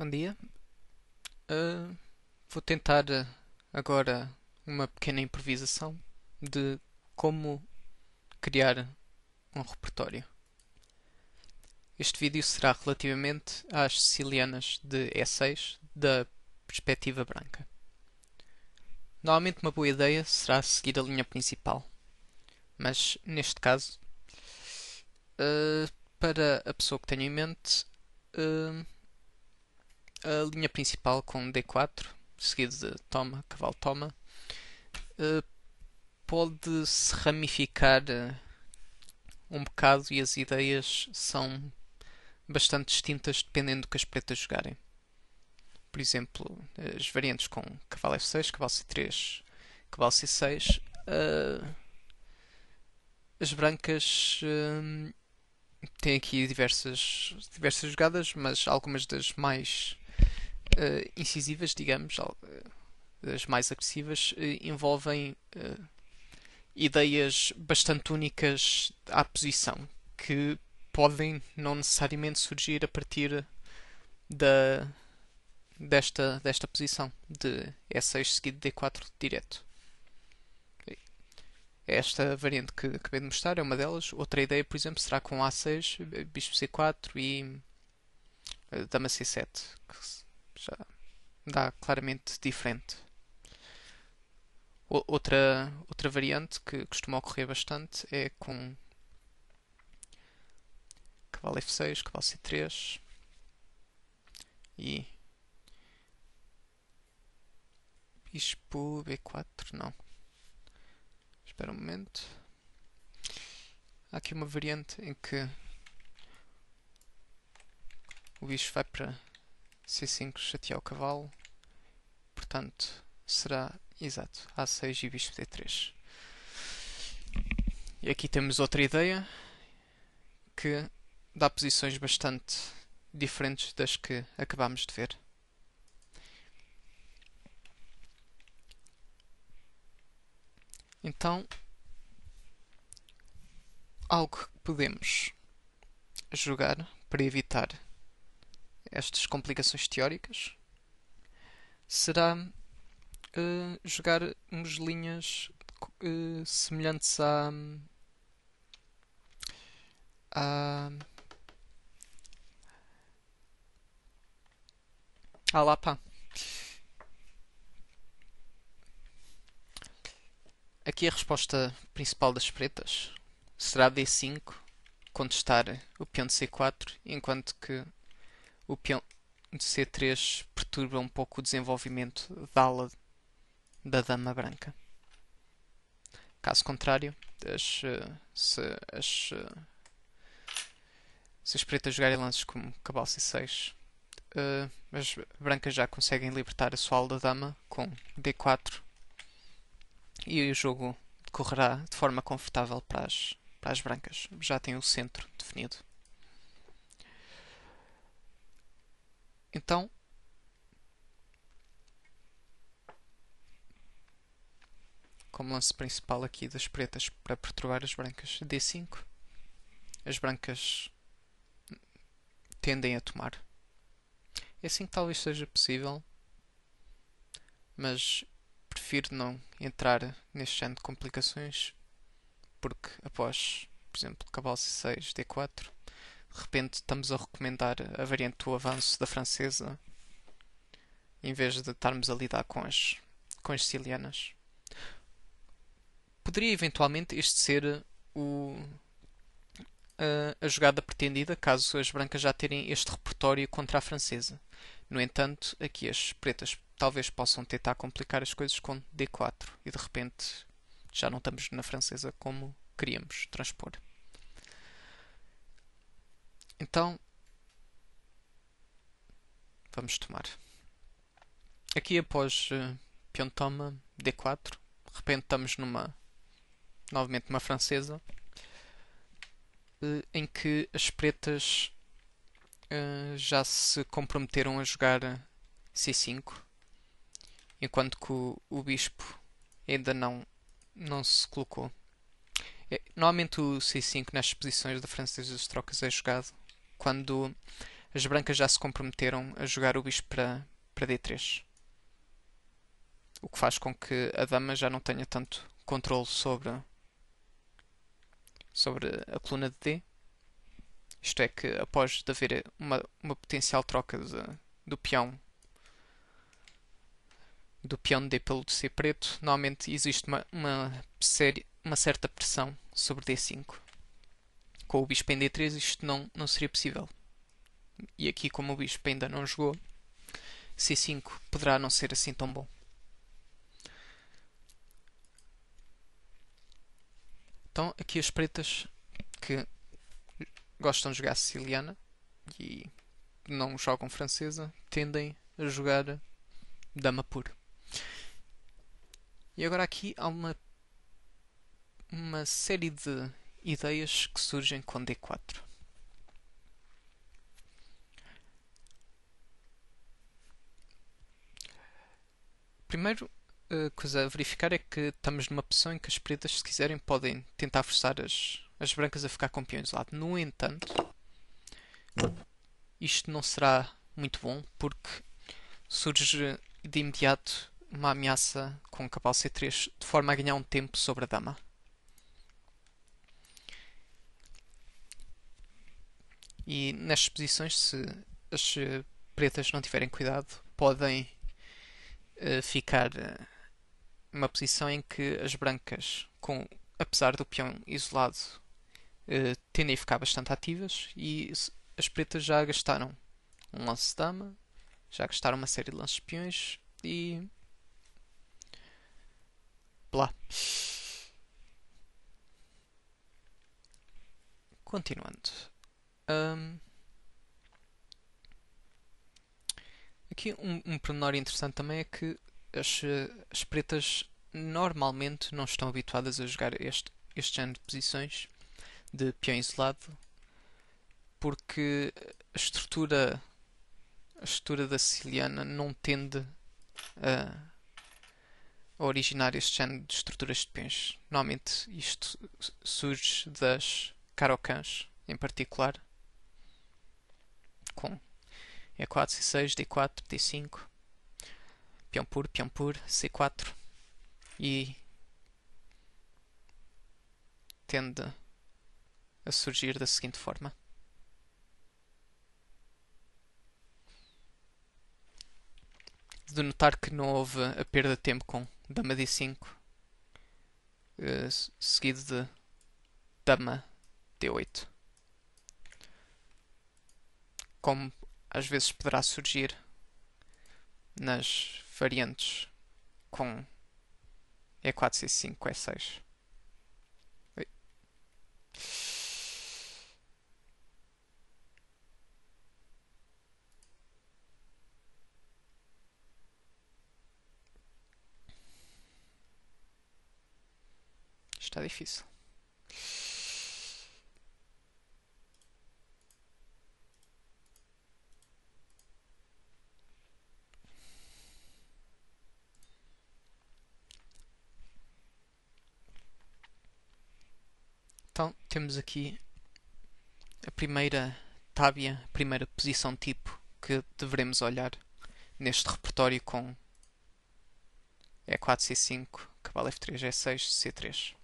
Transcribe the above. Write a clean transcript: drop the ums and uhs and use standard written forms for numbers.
Bom dia. Uh, vou tentar agora uma pequena improvisação de como criar um repertório. Este vídeo será relativamente às sicilianas de E6 da perspectiva branca. Normalmente uma boa ideia será seguir a linha principal, mas neste caso, para a pessoa que tenho em mente, uh, a linha principal com D4, seguido de toma, cavalo toma, uh, pode se ramificar um bocado e as ideias são bastante distintas dependendo do que as pretas jogarem. Por exemplo, as variantes com cavalo F6, cavalo C3, cavalo C6, as brancas têm aqui diversas jogadas, mas algumas das mais incisivas, digamos, das mais agressivas, envolvem ideias bastante únicas à posição, que podem não necessariamente surgir a partir da, desta posição de E6 seguido de D4 direto. Esta variante que acabei de mostrar é uma delas. Outra ideia, por exemplo, será com A6, bispo C4 e dama C7, que já dá claramente diferente. Outra variante que costuma ocorrer bastante é com cavalo F6, cavalo C3 e bispo B4, não. Espera um momento. Há aqui uma variante em que o bicho vai para C5 chatear o cavalo. Portanto, será exato A6 e bispo D3. E aqui temos outra ideia que dá posições bastante diferentes das que acabámos de ver. Então, algo que podemos jogar para evitar estas complicações teóricas será jogar umas linhas semelhantes à Lapa. Aqui a resposta principal das pretas será D5, contestar o peão de C4, enquanto que o peão de C3 perturba um pouco o desenvolvimento da ala da dama branca. Caso contrário, se as pretas jogarem lances como cavalo C6, as brancas já conseguem libertar a sua ala da dama com D4 e o jogo decorrerá de forma confortável para as brancas. Já tem o centro definido. Então, como lance principal aqui das pretas para perturbar as brancas, D5, as brancas tendem a tomar. É assim que talvez seja possível, mas prefiro não entrar neste género de complicações, porque após, por exemplo, cavalo C6, D4, de repente estamos a recomendar a variante do avanço da francesa, em vez de estarmos a lidar com as sicilianas. Poderia eventualmente este ser a jogada pretendida, caso as brancas já terem este repertório contra a francesa. No entanto, aqui as pretas talvez possam tentar complicar as coisas com D4 e de repente já não estamos na francesa como queríamos transpor. Então, vamos tomar. Aqui após peão toma D4, de repente estamos novamente numa francesa, em que as pretas já se comprometeram a jogar C5, enquanto que o bispo ainda não se colocou. Normalmente o C5 nas posições da francesa das trocas é jogado quando as brancas já se comprometeram a jogar o bispo para D3. O que faz com que a dama já não tenha tanto controle sobre a coluna de D. Isto é que após de haver uma potencial troca do peão de D pelo de C preto, normalmente existe uma certa pressão sobre D5. Com o bispo em D3 isto não seria possível. E aqui, como o bispo ainda não jogou, C5 poderá não ser assim tão bom. Então, aqui as pretas que gostam de jogar siciliana e não jogam francesa tendem a jogar dama puro. E agora aqui há uma série de ideias que surgem com D4. Primeiro, a coisa a verificar é que estamos numa posição em que as pretas, se quiserem, podem tentar forçar as brancas a ficar com peões de lado. No entanto, isto não será muito bom porque surge de imediato uma ameaça com o cavalo C3 de forma a ganhar um tempo sobre a dama. E nestas posições, se as pretas não tiverem cuidado, podem ficar numa posição em que as brancas, apesar do peão isolado, tendem a ficar bastante ativas e as pretas já gastaram um lance de dama, já gastaram uma série de lances de peões e blá. Continuando. Aqui um pormenor interessante também é que as pretas normalmente não estão habituadas a jogar este género de posições de peão isolado porque a estrutura da siciliana não tende a originar este género de estruturas de peões. Normalmente isto surge das carocãs, em particular, com E4, C6, D4, D5, peão puro, C4 e tende a surgir da seguinte forma. De notar que não houve a perda de tempo com dama D5 seguido de dama D8. Como às vezes poderá surgir nas variantes com E4, C5, E6. Está difícil. Então, temos aqui a primeira tábia, a primeira posição tipo que deveremos olhar neste repertório com E4, C5, cavalo F3, E6, C3.